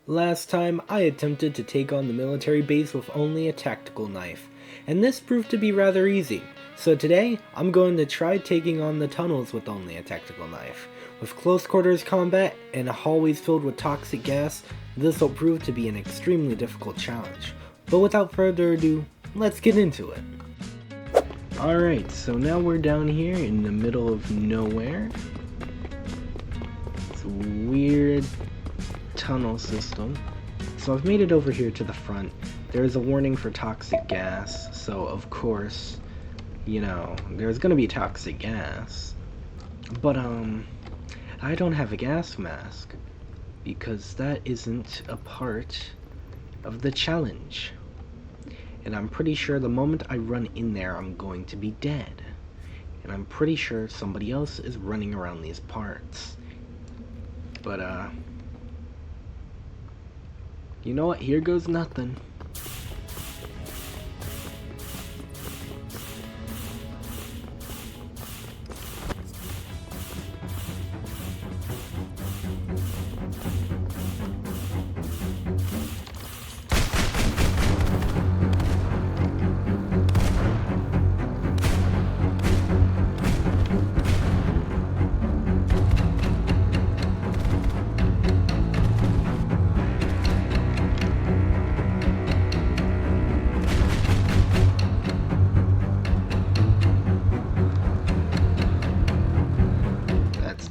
Last time, I attempted to take on the military base with only a tactical knife, and this proved to be rather easy. So today, I'm going to try taking on the tunnels with only a tactical knife. With close quarters combat and hallways filled with toxic gas, this will prove to be an extremely difficult challenge. But without further ado, let's get into it. Alright, so now we're down here in the middle of nowhere. It's a weird tunnel system. So I've made it over here to the front. There is a warning for toxic gas, so of course, you know, there's gonna be toxic gas. But I don't have a gas mask because that isn't a part of the challenge. And I'm pretty sure the moment I run in there, I'm going to be dead. And I'm pretty sure somebody else is running around these parts. But you know what? Here goes nothing.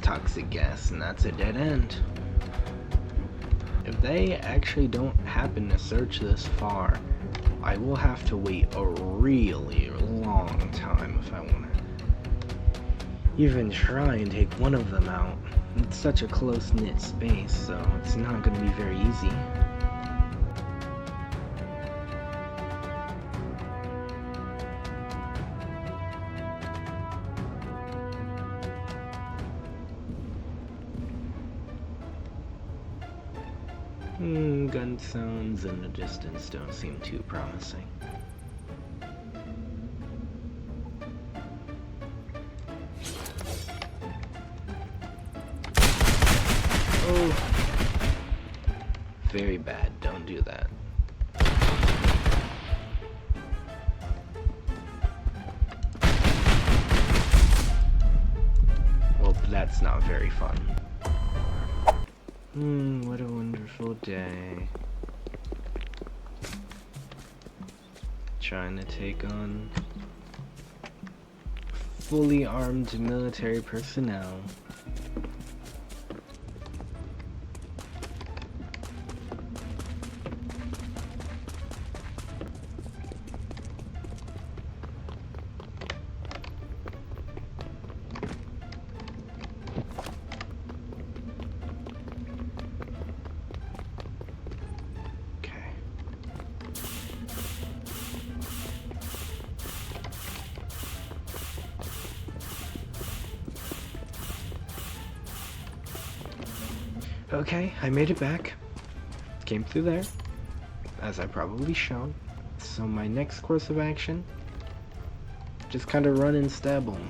Toxic gas, and that's a dead end. If they actually don't happen to search this far, I will have to wait a really long time if I want to even try and take one of them out. It's such a close-knit space, so it's not going to be very easy. Gun sounds in the distance don't seem too promising. Oh! Very bad, don't do that. Well, that's not very fun. What a wonderful day. Trying to take on fully armed military personnel. Okay, I made it back. Came through there, as I probably shown. So my next course of action, just kind of run and stab them.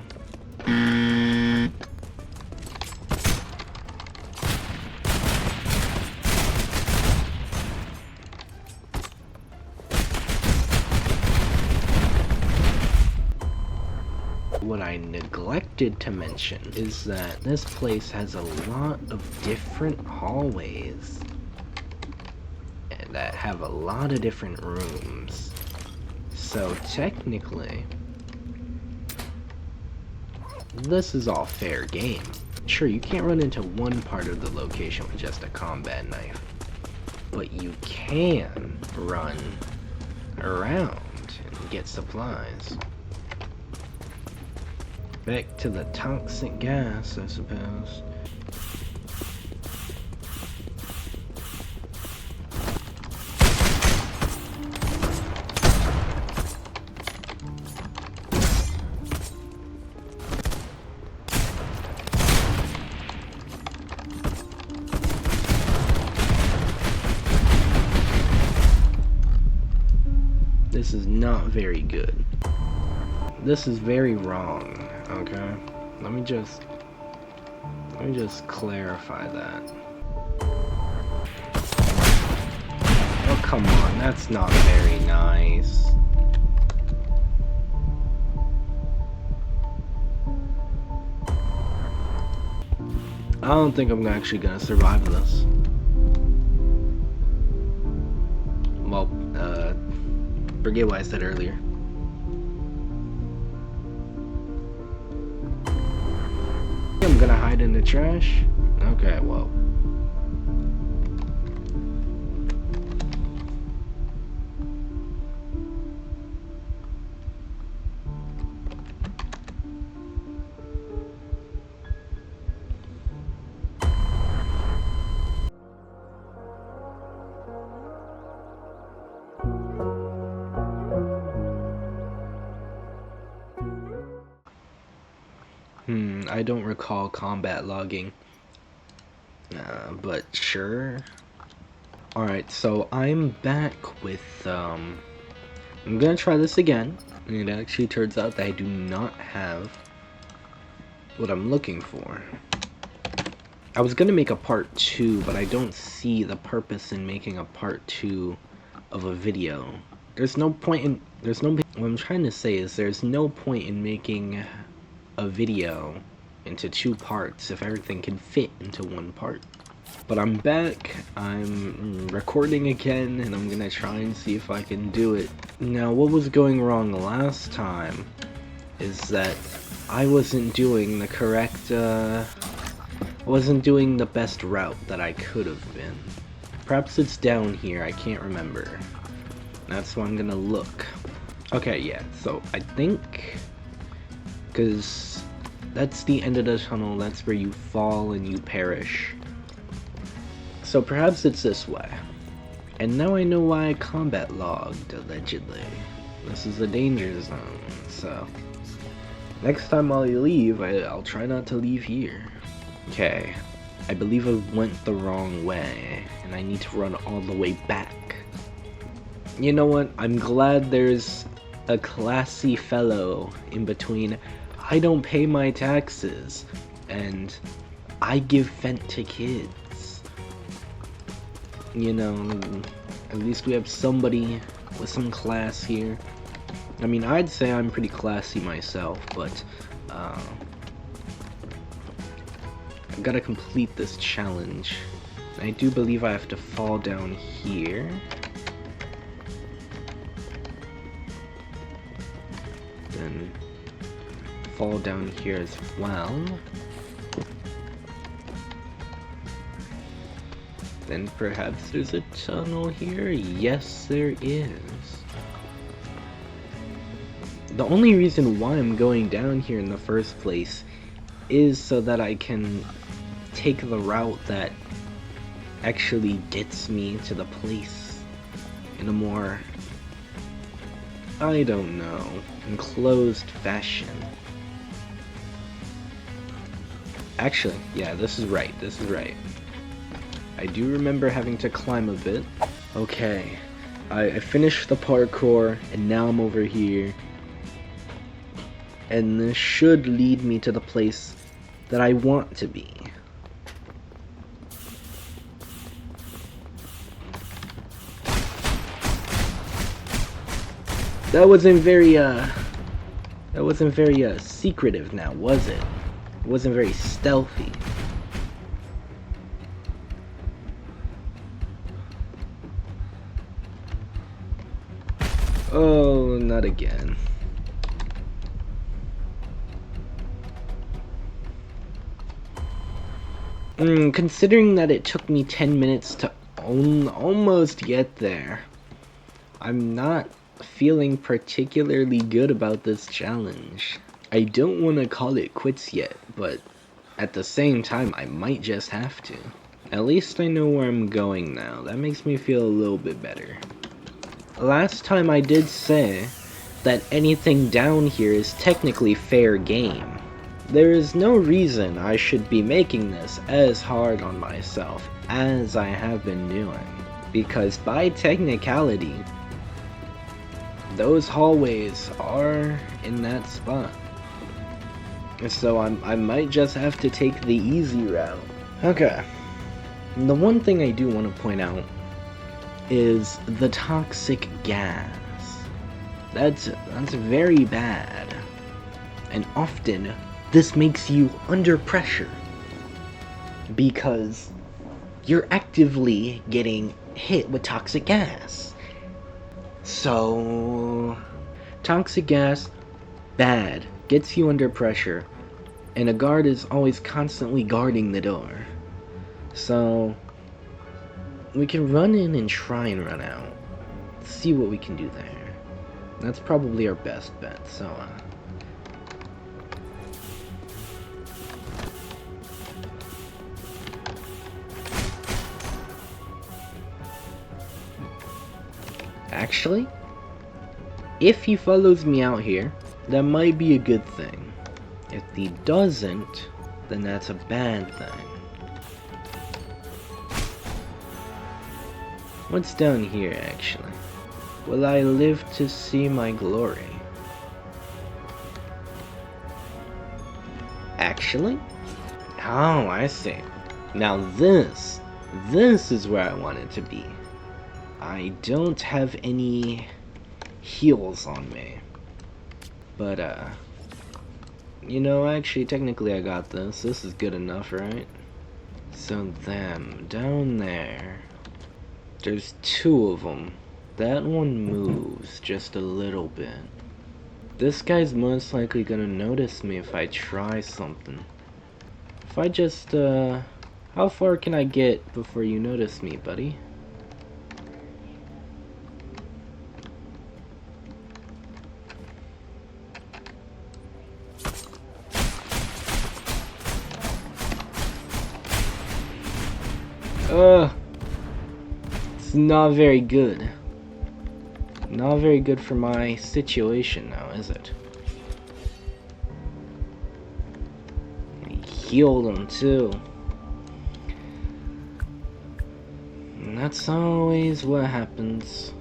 What I neglected to mention is that this place has a lot of different hallways that have a lot of different rooms. So technically, this is all fair game. Sure, you can't run into one part of the location with just a combat knife, but you can run around and get supplies. Back to the toxic gas, I suppose. This is not very good. This is very wrong, okay? Let me just clarify that. come on, that's not very nice. I don't think I'm actually gonna survive this. Well, forget what I said earlier. I'm gonna hide in the trash? Okay, well. I don't recall combat logging. But sure. Alright, so I'm back with, I'm gonna try this again. And it actually turns out that I do not have what I'm looking for. I was gonna make a part 2, but I don't see the purpose in making a part 2 of a video. What I'm trying to say is there's no point in making a video into 2 parts if everything can fit into 1 part. But I'm back, I'm recording again, and I'm gonna try and see if I can do it. Now, what was going wrong last time is that I wasn't doing the correct, wasn't doing the best route that I could have been. Perhaps it's down here, I can't remember. That's why I'm gonna look. Okay, yeah, so I think, because that's the end of the tunnel, that's where you fall and you perish. So perhaps it's this way. And now I know why I combat logged, allegedly. This is a danger zone, so next time I leave, I'll try not to leave here. Okay, I believe I went the wrong way, and I need to run all the way back. You know what, I'm glad there's a classy fellow in between I don't pay my taxes and I give vent to kids. You know, at least we have somebody with some class here. I mean, I'd say I'm pretty classy myself, but I've got to complete this challenge. I do believe I have to fall down here. Then fall down here as well. Then perhaps there's a tunnel here? Yes, there is. The only reason why I'm going down here in the first place is so that I can take the route that actually gets me to the place in a more, I don't know, enclosed fashion. Actually, yeah, this is right, this is right. I do remember having to climb a bit. Okay, I finished the parkour, and now I'm over here. And this should lead me to the place that I want to be. That wasn't very secretive now, was it? It wasn't very stealthy. Oh, not again. Considering that it took me 10 minutes to almost get there, I'm not feeling particularly good about this challenge. I don't want to call it quits yet, but at the same time, I might just have to. At least I know where I'm going now. That makes me feel a little bit better. Last time I did say that anything down here is technically fair game. There is no reason I should be making this as hard on myself as I have been doing, because by technicality, those hallways are in that spot. So I might just have to take the easy route. Okay. The one thing I do want to point out is the toxic gas. That's very bad. And often, this makes you under pressure because you're actively getting hit with toxic gas. So, toxic gas, bad, gets you under pressure, and a guard is always constantly guarding the door. So, we can run in and try and run out. See what we can do there. That's probably our best bet, so, Actually, if he follows me out here, that might be a good thing. If he doesn't, then that's a bad thing. What's down here, actually? Will I live to see my glory? Actually? Oh, I see. Now this is where I want it to be. I don't have any heals on me. But, you know, actually, technically I got this. This is good enough, right? So them, down there. There's two of them. That one moves just a little bit. This guy's most likely gonna notice me if I try something. If I just, how far can I get before you notice me, buddy? It's not very good. Not very good for my situation now, is it? I healed him too. And that's always what happens.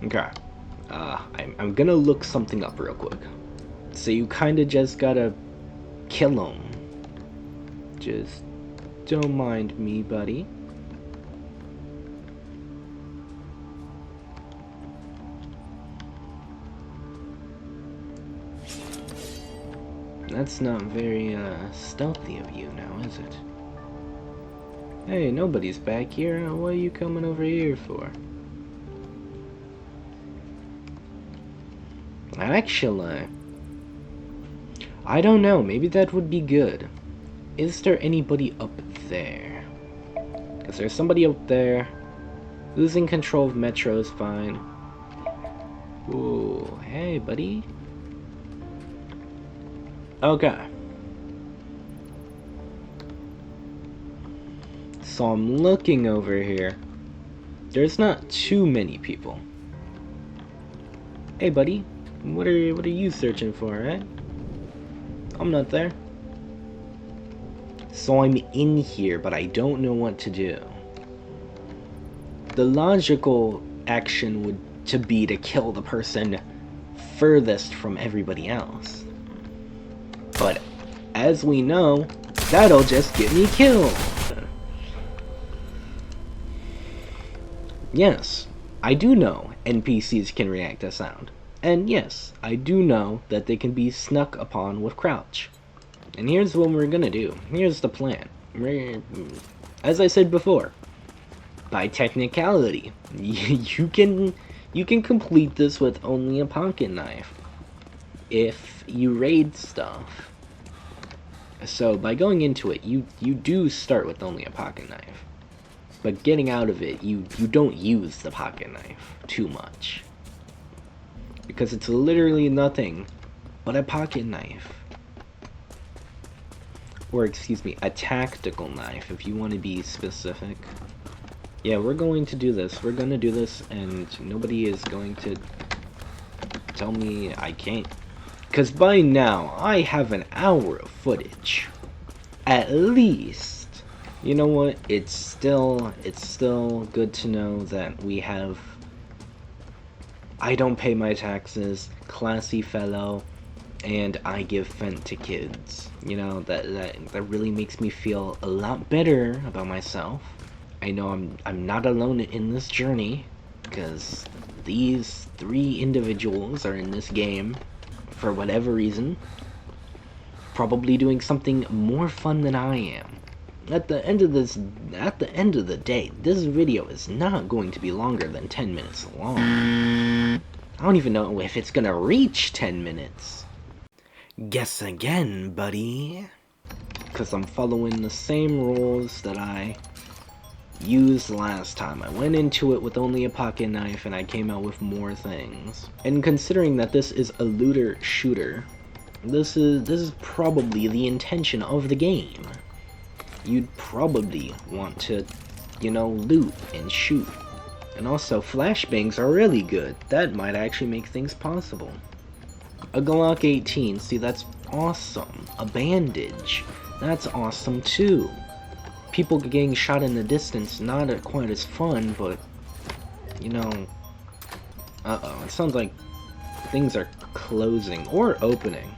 Okay. I'm gonna look something up real quick. So you kinda just gotta kill him. Just don't mind me, buddy. That's not very, stealthy of you now, is it? Hey, nobody's back here. What are you coming over here for? Actually, I don't know. Maybe that would be good. Is there anybody up there? Because there's somebody up there. Losing control of Metro is fine. Ooh, hey, buddy. Okay. So I'm looking over here. There's not too many people. Hey, buddy. What are you searching for, right? I'm not there. So I'm in here, but I don't know what to do. The logical action would be to kill the person furthest from everybody else. But as we know, that'll just get me killed. Yes, I do know NPCs can react to sound. And yes, I do know that they can be snuck upon with crouch. And here's what we're gonna do. Here's the plan. As I said before, by technicality, you can complete this with only a pocket knife if you raid stuff. So by going into it, you do start with only a pocket knife. But getting out of it, you don't use the pocket knife too much. Because it's literally nothing but a pocket knife. Or excuse me, a tactical knife if you want to be specific. Yeah, we're going to do this. We're gonna do this and nobody is going to tell me I can't. Because by now, I have an hour of footage. At least. You know what? It's still good to know that we have I don't pay my taxes, classy fellow, and I give vent to kids. You know, that really makes me feel a lot better about myself. I know I'm not alone in this journey, because these 3 individuals are in this game for whatever reason, probably doing something more fun than I am. At the end of the day, this video is not going to be longer than 10 minutes long. I don't even know if it's gonna reach 10 minutes. Guess again, buddy. Because I'm following the same rules that I used last time. I went into it with only a pocket knife and I came out with more things. And considering that this is a looter shooter, this is probably the intention of the game. You'd probably want to, you know, loot and shoot. And also, flashbangs are really good. That might actually make things possible. A Glock 18, see, that's awesome. A bandage, that's awesome too. People getting shot in the distance, not quite as fun, but, you know... Uh-oh, it sounds like things are closing or opening.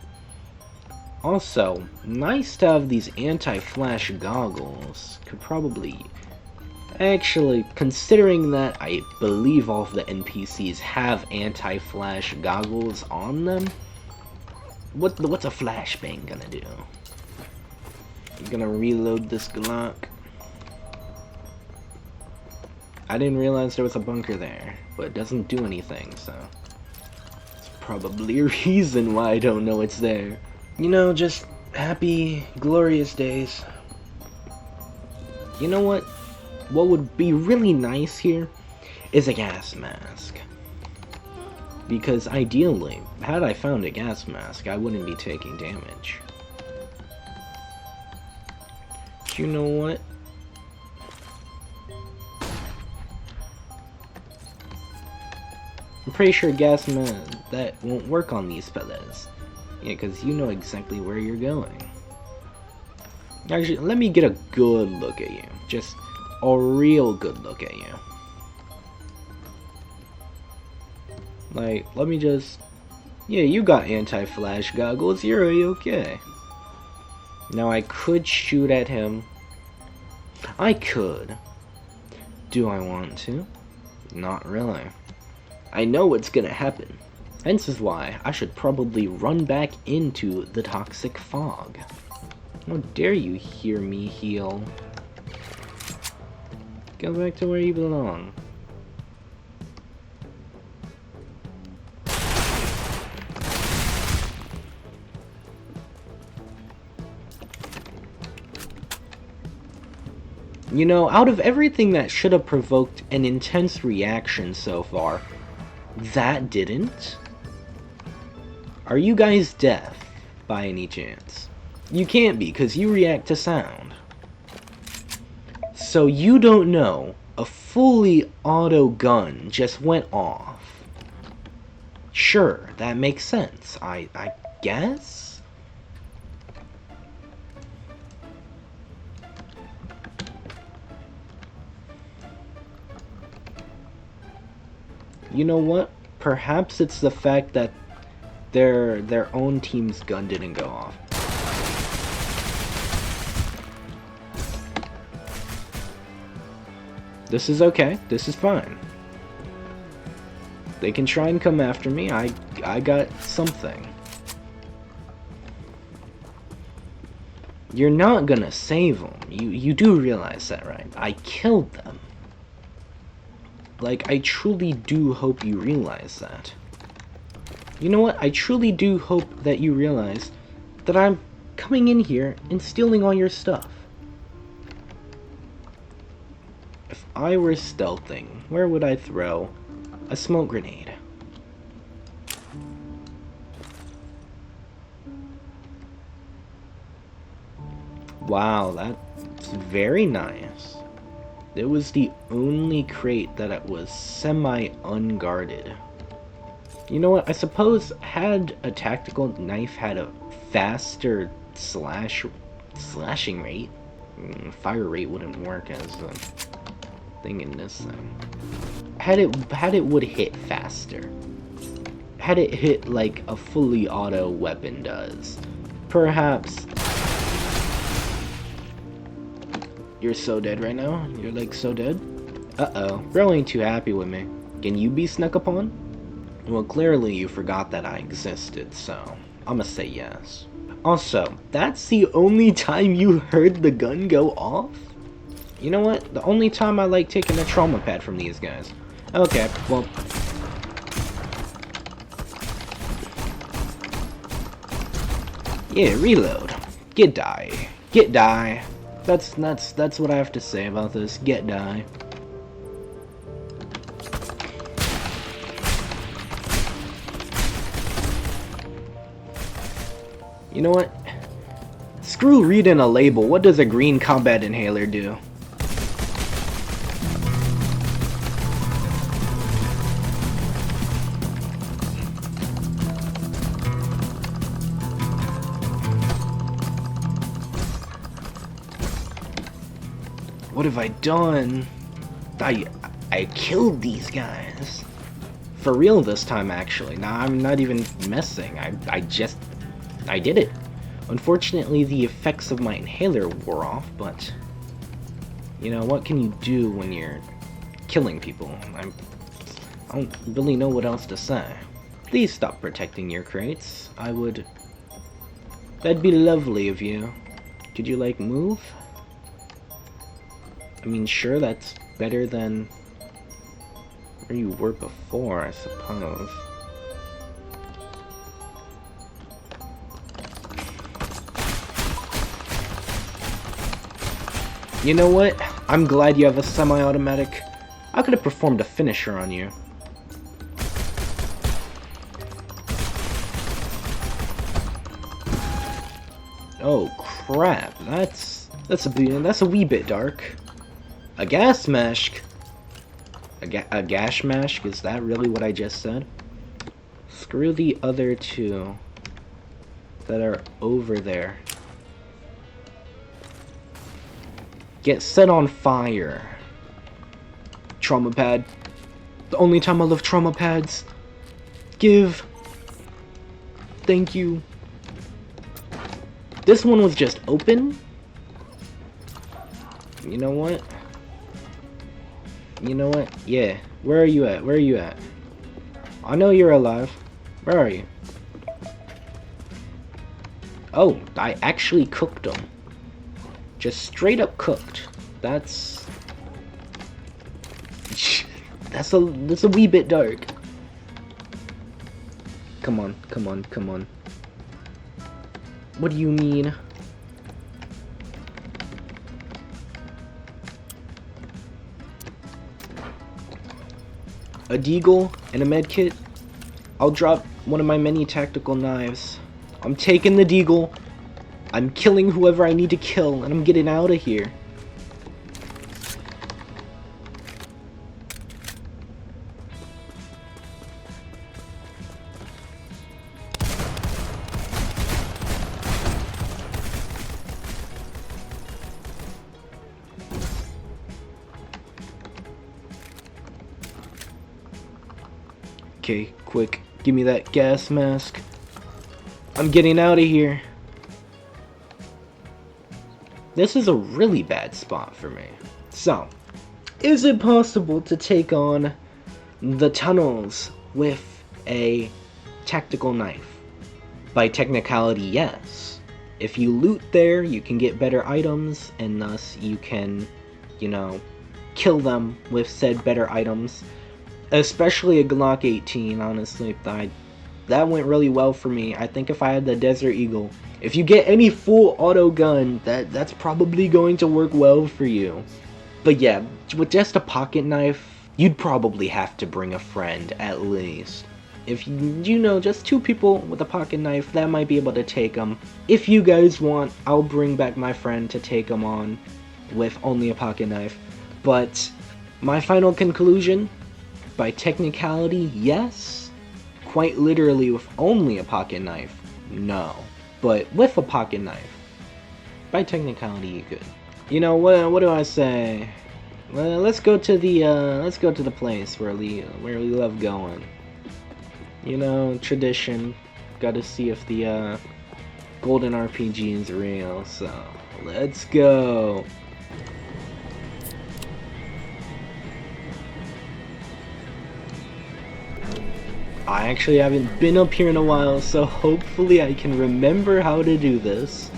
Also, nice to have these anti-flash goggles. Could probably... Actually, considering that I believe all of the NPCs have anti-flash goggles on them, what's a flashbang gonna do? I'm gonna reload this Glock. I didn't realize there was a bunker there, but it doesn't do anything, so... It's probably a reason why I don't know it's there. You know, just happy, glorious days. You know what? What would be really nice here is a gas mask. Because ideally, had I found a gas mask, I wouldn't be taking damage. But you know what? I'm pretty sure gas mask that won't work on these fellas. Yeah, because you know exactly where you're going. Actually, let me get a good look at you. Just a real good look at you. Like, let me just... Yeah, you got anti-flash goggles, you're okay. Now, I could shoot at him. I could. Do I want to? Not really. I know what's gonna happen. Hence is why I should probably run back into the toxic fog. How dare you hear me heal? Go back to where you belong. You know, out of everything that should have provoked an intense reaction so far, that didn't? Are you guys deaf, by any chance? You can't be, because you react to sound. So you don't know a fully auto gun just went off. Sure, that makes sense, I guess? You know what? Perhaps it's the fact that their own team's gun didn't go off. This is okay. This is fine. They can try and come after me. I got something. You're not gonna save them. You do realize that, right? I killed them. Like, I truly do hope you realize that. You know what? I truly do hope that you realize that I'm coming in here and stealing all your stuff. If I were stealthing, where would I throw a smoke grenade? Wow, that's very nice. It was the only crate that it was semi-unguarded. You know what, I suppose had a tactical knife had a faster slashing rate, fire rate wouldn't work as a thing in this thing. Had it would hit faster. had it hit like a fully auto weapon does. Perhaps... You're so dead right now? You're like so dead? Uh-oh, bro ain't too happy with me. Can you be snuck upon? Well, clearly you forgot that I existed, so I'ma say yes. Also, that's the only time you heard the gun go off? You know what? The only time I like taking a trauma pad from these guys. Okay, well... Yeah, reload. Get die. Get die. That's what I have to say about this. Get die. You know what? Screw reading a label. What does a green combat inhaler do? What have I done? I killed these guys. For real this time, actually. Now, I'm not even messing. I did it. Unfortunately, the effects of my inhaler wore off, but... You know, what can you do when you're killing people? I don't really know what else to say. Please stop protecting your crates. That'd be lovely of you. Could you, like, move? I mean, sure, that's better than where you were before, I suppose. You know what? I'm glad you have a semi-automatic. I could have performed a finisher on you. Oh crap! That's a wee bit dark. A gas mask. A gas mask? Is that really what I just said? Screw the other two that are over there. Get set on fire. Trauma pad. The only time I love trauma pads. Give. Thank you. This one was just open. You know what? You know what? Yeah. Where are you at? Where are you at? I know you're alive. Where are you? Oh, I actually cooked them. Just straight up cooked. That's a wee bit dark. Come on, come on, come on. What do you mean? A deagle and a medkit? I'll drop one of my many tactical knives. I'm taking the deagle. I'm killing whoever I need to kill, and I'm getting out of here. Okay, quick, give me that gas mask. I'm getting out of here. This is a really bad spot for me. So, is it possible to take on the tunnels with a tactical knife? By technicality, yes. If you loot there, you can get better items, and thus you can, you know, kill them with said better items. Especially a Glock 18, honestly. That went really well for me. I think if I had the Desert Eagle, if you get any full auto gun, that's probably going to work well for you. But yeah, with just a pocket knife, you'd probably have to bring a friend at least. If you know, just 2 people with a pocket knife, that might be able to take them. If you guys want, I'll bring back my friend to take them on with only a pocket knife. But my final conclusion, by technicality, yes. Quite literally with only a pocket knife, no. But with a pocket knife, by technicality, you could. You know what do I say? Well, let's go to the place where we love going. You know, tradition. Gotta see if the golden RPG is real, so let's go. I actually haven't been up here in a while, so hopefully I can remember how to do this.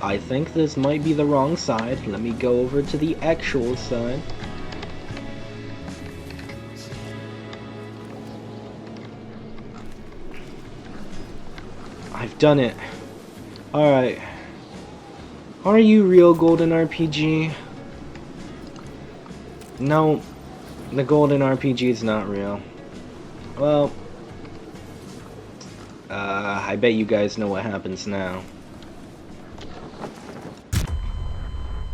I think this might be the wrong side. Let me go over to the actual side. I've done it. Alright. Are you real, Golden RPG? No, the Golden RPG is not real. Well, I bet you guys know what happens now.